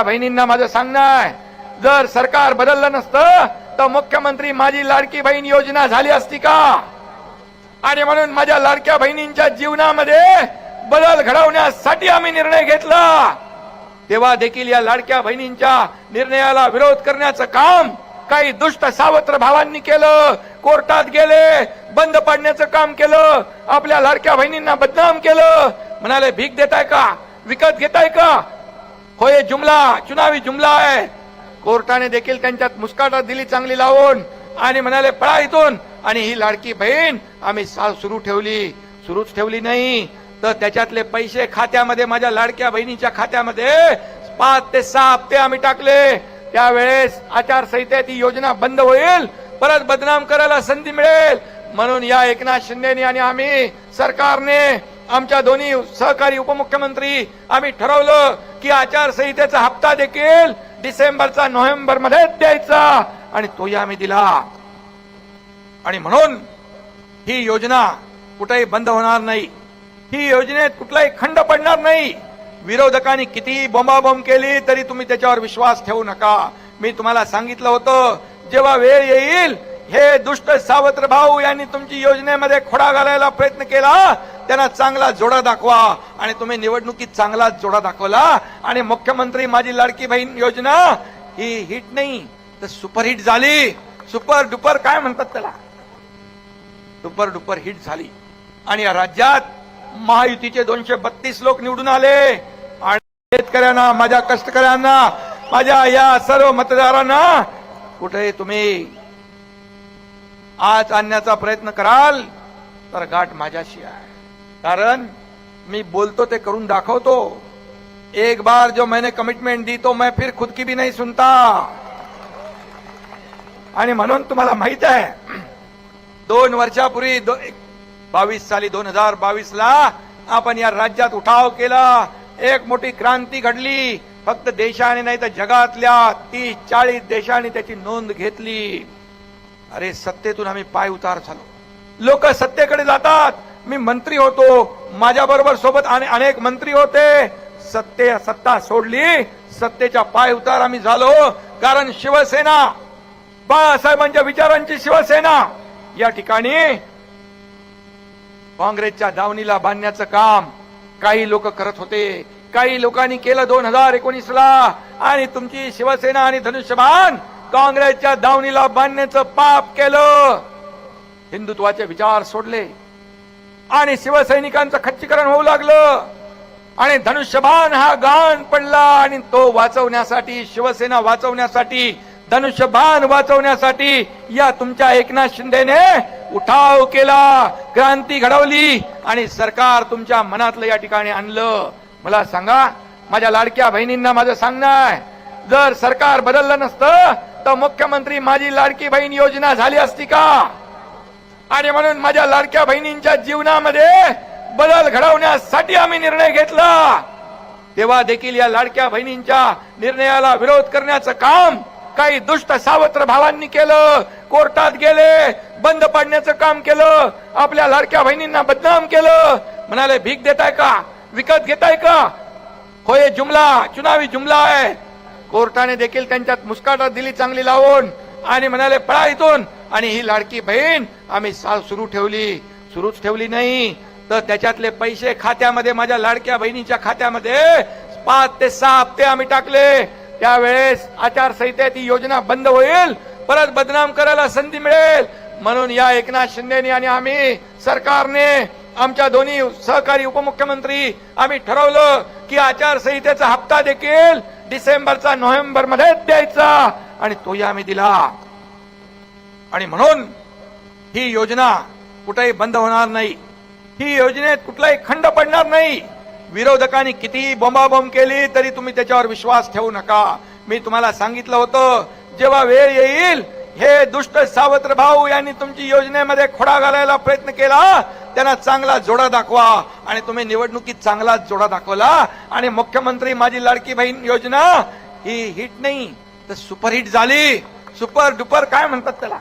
बहिणींना माझं सांगणं आहे, जर सरकार बदललं नसतं तर मुख्यमंत्री माझी लाडकी बहीण योजना झाली असती का? आणि म्हणून माझ्या लाडक्या बहिणींच्या जीवनामध्ये बदल घडवण्यासाठी आम्ही निर्णय घेतला। तेव्हा देखील या लाडक्या बहिणींच्या निर्णयाला विरोध करण्याचं काम काही दुष्ट सावत्र भावांनी केलं, कोर्टात गेले, बंद पाडण्याचं काम केलं, आपल्या लाडक्या बहिणींना बदनाम केलं, म्हणाले भीक देताय का, विकत घेताय का? होय जुमला, चुनावी जुमला आहे। कोर्टाने देखील त्यांच्यात मुस्काटा दिली चांगली लावून आणि म्हणाले पळा इथून। आणि ही लाडकी बहीण आम्ही सुरूच ठेवली नाही तर त्याच्यातले पैसे खात्यामध्ये, माझ्या लाडक्या बहिणीच्या खात्यामध्ये 5 ते 6 हप्ते आम्ही टाकले। त्यावेळेस आचारसंहितेत ही योजना बंद होईल, परत बदनाम करायला संधी मिळेल, म्हणून या एकनाथ शिंदेनी आणि आम्ही सरकारने, आमच्या दोन्ही सहकारी उपमुख्यमंत्री आम्ही ठरवलं की आचारसंहितेचा हप्ता देखील डिसेंबरचा नोव्हेंबर मध्ये द्यायचा आणि तोही आम्ही दिला। आणि म्हणून ही योजना कुठेही बंद होणार नाही, ही योजनेत कुठलाही खंड पडणार नाही। विरोधकांनी किती बोंबाबोंब केली तरी तुम्ही त्याच्यावर विश्वास ठेवू नका। मी तुम्हाला सांगितलं होतं जेव्हा वेळ येईल, हे दुष्ट सावत्र भाऊ यांनी तुमची योजनेमध्ये खोडा घालायला प्रयत्न केला, त्यांना चांगला जोडा दाखवा। आणि तुम्ही निवडणुकीत चांगलाच जोडा दाखवला आणि मुख्यमंत्री माझी लाडकी बहीण योजना ही हिट नाही तर सुपरहिट झाली। सुपर डुपर काय म्हणतात त्याला, सुपर डुपर हिट झाली। आणि या राज्यात महायुतीचे 232 लोक निवडून आले आणि शेतकऱ्यांना, माझ्या कष्टकऱ्यांना, माझ्या या सर्व मतदारांना कुठे तुम्ही आज आणण्याचा प्रयत्न कराल तर गाठ माझ्याशी आहे, कारण मी बोलतो ते करून दाखवतो। एक बार जो मैंने कमिटमेंट दी तो मैं फिर खुद की भी नहीं सुनता। आणि म्हणून तुम्हाला माहित आहे 2 वर्षापूर्वी 2022 ला आपण या राज्यात उठाव केला, एक मोठी क्रांती घडली। फक्त देशाने नाही तर जगातल्या 30-40 देशांनी त्याची नोंद घेतली। अरे सत्तेतून आम्ही पाय उतार झालो, लोक सत्तेकडे जातात। मी मंत्री होतो, माझ्या बरोबर सोबत अनेक मंत्री होते, सत्ता सोडली, सत्तेच्या पाय उतार आम्ही झालो, कारण शिवसेना, बाळासाहेबांच्या विचारांची शिवसेना या ठिकाणी काँग्रेसच्या दावणीला बांधण्याचं काम काही लोक करत होते, काही लोकांनी केलं 2019 ला। आणि तुमची शिवसेना आणि धनुष्यबाण काँग्रेसच्या दावणीला बांधण्याचं पाप केलं, हिंदुत्वाचे विचार सोडले आणि शिवसैनिकांचं खच्चीकरण होऊ लागलं आणि धनुष्यबाण हा गाण पडला। आणि तो वाचवण्यासाठी, शिवसेना वाचवण्यासाठी, धनुष्यबाण वाचवण्यासाठी या तुमच्या एकनाथ शिंदेने उठाव केला, क्रांती घडवली आणि सरकार तुमच्या मनातलं या ठिकाणी आणलं। मला सांगा, माझ्या लाडक्या बहिणींना माझं सांगणं आहे, जर सरकार बदललं नसतं तर मुख्यमंत्री माझी लाडकी बहीण योजना झाली असती का? आणि म्हणून माझ्या लाडक्या बहिणींच्या जीवनामध्ये बदल घडवण्यासाठी आम्ही निर्णय घेतला। तेव्हा देखील या लाडक्या बहिणींच्या निर्णयाला विरोध करण्याचं काम काही दुष्ट सावत्र भावांनी केलं, कोर्टात गेले, बंद पाडण्याचं काम केलं, आपल्या लाडक्या बहिणींना बदनाम केलं, म्हणाले भीक देताय का, विकत घेताय का? होय जुमला, चुनावी जुमला आहे। कोर्टाने देखील त्यांच्यात मुस्काटा दिली चांगली लावून आणि म्हणाले पळा इथून। आणि ही लाडकी बहीण आम्ही सुरूच ठेवली नाही तर त्याच्यातले पैसे खात्यामध्ये, माझ्या लाडक्या बहिणीच्या खात्यामध्ये 5 ते 6 हप्ते आम्ही टाकले। त्यावेळेस आचारसंहितेत ही योजना बंद होईल, परत बदनाम करायला संधी मिळेल, म्हणून या एकनाथ शिंदेनी आणि आम्ही सरकारने, आमच्या दोन्ही सहकारी उपमुख्यमंत्री आम्ही ठरवलं की आचारसंहितेचा हप्ता देखील डिसेंबरचा नोव्हेंबर मध्ये द्यायचा आणि तोही आम्ही दिला। आणि म्हणून ही योजना कुठेही बंद होणार नाही, ही योजनेत कुठलाही खंड पडणार नाही। विरोधकांनी किती बोंबाबोंब केली तरी तुम्ही त्याच्यावर विश्वास ठेवू नका। मी तुम्हाला सांगितलं होतं जेव्हा वेळ येईल, हे दुष्ट सावत्र भाऊ यांनी तुमची योजनेमध्ये खोडा घालायला प्रयत्न केला, त्यांना चांगला जोडा दाखवा। आणि तुम्ही निवडणुकीत चांगलाच जोडा दाखवला आणि मुख्यमंत्री माझी लाडकी बहीण योजना ही हिट नाही तर सुपरहिट झाली। सुपर डुपर काय म्हणतात त्याला,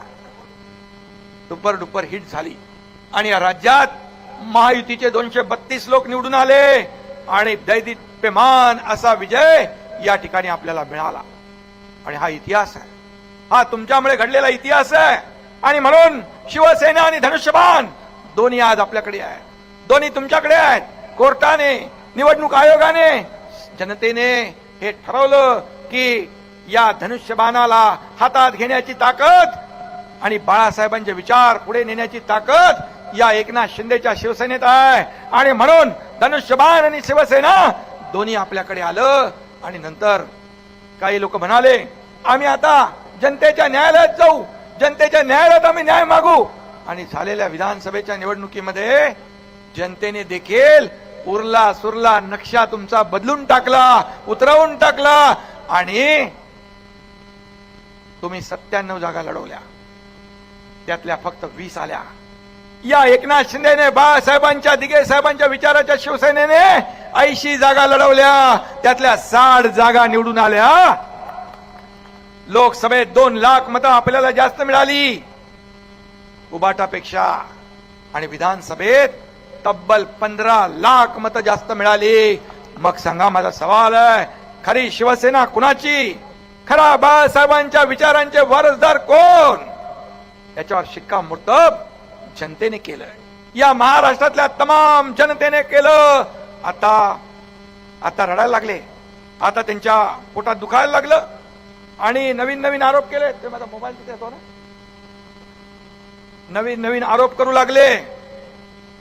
सुपर डुपर हिट झाली। आणि या राज्यात महायुतीचे 232 लोक निवडून आले आणि दैदिप्यमान असा विजय या ठिकाणी आपल्याला मिळाला. आणि हा इतिहास आहे, हा तुमच्यामुळे घडलेला इतिहास आहे. आणि म्हणून शिवसेना आणि धनुष्यबाण दोन्ही आज आपल्याकडे आहेत, दोन्ही तुमच्याकडे आहेत. कोर्टाने, निवडणूक आयोगाने, जनतेने हे ठरवलं की या धनुष्यबाणाला हातात घेण्याची ताकद आणि बाळासाहेबांचे विचार पुढे नेण्याची ताकद या एकनाथ शिंदेच्या शिवसेनेत आहे. आणि म्हणून धनुष्यबाण आणि शिवसेना दोन्ही आपल्याकडे आलं. आणि नंतर काही लोक म्हणाले आम्ही आता जनतेच्या न्यायालयात जाऊ, जनतेच्या न्यायालयात आम्ही न्याय मागू. आणि झालेल्या विधानसभेच्या निवडणुकीमध्ये जनतेने देखील उरला सुरला नक्षा तुमचा बदलून टाकला, उतरवून टाकला. आणि तुम्ही 97 जागा लढवल्या, त्यातल्या फक्त 20 आल्या. या एकनाथ शिंदेने, बाळासाहेबांच्या, दिघे साहेबांच्या विचाराच्या शिवसेनेने 80 जागा लढवल्या, त्यातल्या 60 जागा निवडून आल्या. लोकसभेत 2 लाख मतं आपल्याला जास्त मिळाली उबाटापेक्षा, आणि विधानसभेत तब्बल 15 लाख मतं जास्त मिळाली. मग सांगा, माझा सवाल आहे, खरी शिवसेना कुणाची? खरा बाळासाहेबांच्या विचारांचे वारसदार कोण? याच्यावर शिक्कामोर्तब जनतेने केलं, या महाराष्ट्रातल्या तमाम जनतेने केलं. आता रडायला लागले, आता त्यांच्या पोटात दुखायला लागलं आणि नवीन नवीन आरोप केले. ते माझा मोबाईल तिथे येतो ना, नवीन नवीन आरोप करू लागले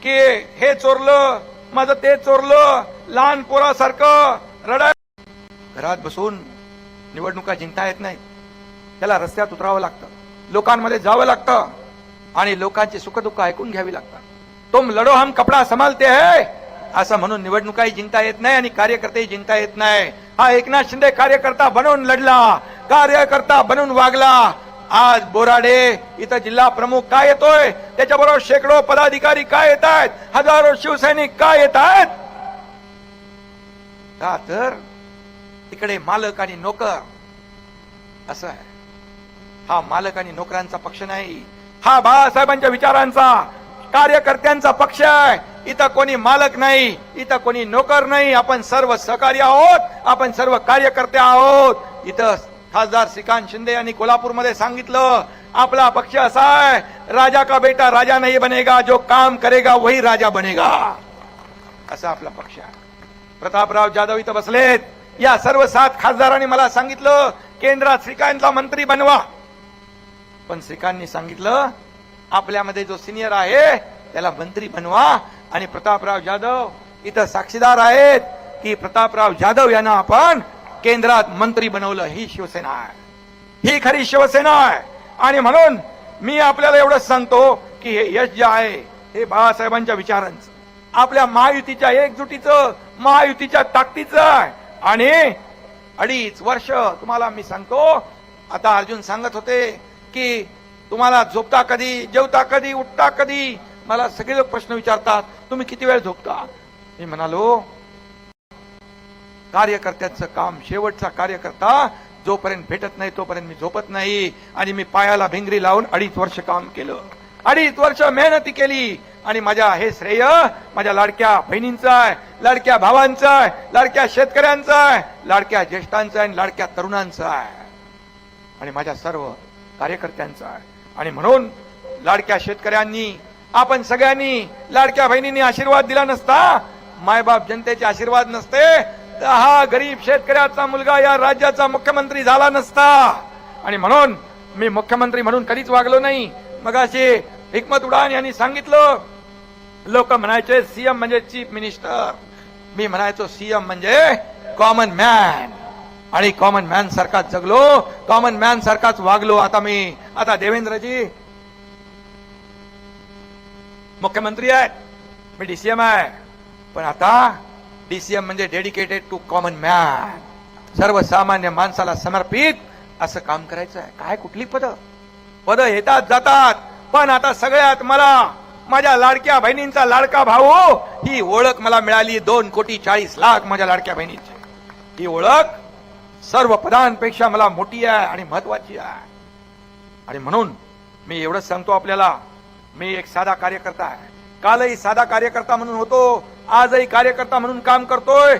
की हे चोरलं, माझं ते चोरलं, लहान पोरासारखं रडाय. घरात बसून निवडणुका जिंकता येत नाही, त्याला रस्त्यात उतरावं लागतं, लोकांमध्ये जावं लागतं आणि लोकांची सुखदुःख ऐकून घ्यावी लागतात. तुम लढो हम कपडा संभालते है असं म्हणून निवडणुकाही जिंकता येत नाही आणि कार्यकर्तेही जिंकता येत नाही. हा एकनाथ शिंदे कार्यकर्ता बनवून लढला, कार्यकर्ता बनवून वागला. आज बोराडे इथं जिल्हा प्रमुख काय येतोय, त्याच्याबरोबर शेकडो पदाधिकारी काय येत आहेत, हजारो शिवसैनिक काय येत आहेत. का तर तिकडे मालक आणि नोकर असं आहे. हा मालक आणि नोकरांचा पक्ष नाही, हा बाळासाहेबांच्या विचारांचा, कार्यकर्त्यांचा पक्ष आहे. इथं कोणी मालक नाही, इथं कोणी नोकर नाही, आपण सर्व सहकारी आहोत, आपण सर्व कार्यकर्ते आहोत. इथं खासदार श्रीकांत शिंदे यांनी कोल्हापूरमध्ये सांगितलं, आपला पक्ष असा आहे, राजा का बेटा राजा नहीं बनेगा, जो काम करेगा वही राजा बनेगा, असा आपला पक्ष आहे. प्रतापराव जाधव इथं बसलेत, या सर्व 7 खासदारांनी मला सांगितलं केंद्रात श्रीकांतला मंत्री बनवा. पण श्रीकांतनी सांगितलं आपल्यामध्ये जो सिनियर आहे त्याला मंत्री बनवा. आणि प्रतापराव जाधव इथं साक्षीदार आहेत की प्रतापराव जाधव यांना आपण केंद्रात मंत्री बनवलं. ही शिवसेना आहे, ही खरी शिवसेना आहे. आणि म्हणून मी आपल्याला एवढंच सांगतो की हे यश जे आहे हे बाळासाहेबांच्या विचारांचं, आपल्या महायुतीच्या एकजुटीचं, महायुतीच्या ताकदीचं आहे. आणि 2.5 वर्ष तुम्हाला मी सांगतो, आता अर्जुन सांगत होते की तुम्हाला झोपता कधी, जेवता कधी, उठता कधी. मला सगळे लोक प्रश्न विचारतात, तुम्ही किती वेळ झोपता? मी म्हणालो, कार्यकर्त्याचं काम, शेवटचा कार्यकर्ता जोपर्यंत भेटत नाही तोपर्यंत मी झोपत नाही. आणि मी पायाला भिंगरी लावून 2.5 वर्ष काम केलं, 2.5 वर्ष मेहनती केली. आणि माझ्या हे श्रेय माझ्या लाडक्या बहिणींचं आहे, लाडक्या भावांचं आहे, लाडक्या शेतकऱ्यांचं आहे, लाडक्या ज्येष्ठांचं आहे, लाडक्या तरुणांचं आहे आणि माझ्या सर्व कार्यकर्त्यांचं आहे. आणि म्हणून लाडक्या शेतकऱ्यांनी, आपण सगळ्यांनी, लाडक्या बहिणींनी आशीर्वाद दिला नसता, मायबाप जनतेचे आशीर्वाद नसते, तर हा गरीब शेतकऱ्याचा मुलगा या राज्याचा मुख्यमंत्री झाला नसता. आणि म्हणून मी मुख्यमंत्री म्हणून कधीच वागलो नाही. मगाशी हिकमत उडान यांनी सांगितलं, लोक म्हणायचे सीएम म्हणजे चीफ मिनिस्टर, मी म्हणायचो सीएम म्हणजे कॉमन मॅन. आणि कॉमन मॅन सारखाच जगलो, कॉमन मॅन सारखाच वागलो. आता देवेंद्रजी मुख्यमंत्री आहेत, मी डीसीएम आहे, पण आता डीसीएम म्हणजे डेडिकेटेड टू कॉमन मॅन, सर्वसामान्य माणसाला समर्पित असं काम करायचं आहे. काय कुठली पद येतात जातात, पण आता सगळ्यात मला माझ्या लाडक्या बहिणींचा लाडका भाऊ ही ओळख मला मिळाली. 2,40,00,000 माझ्या लाडक्या बहिणीची ही ओळख सर्व पदांपेक्षा मला मोठी आहे आणि महत्वाची आहे. आणि म्हणून मी एवढंच सांगतो आपल्याला, मी एक साधा कार्यकर्ता आहे, कालही साधा कार्यकर्ता म्हणून होतो, आजही कार्यकर्ता म्हणून काम करतोय.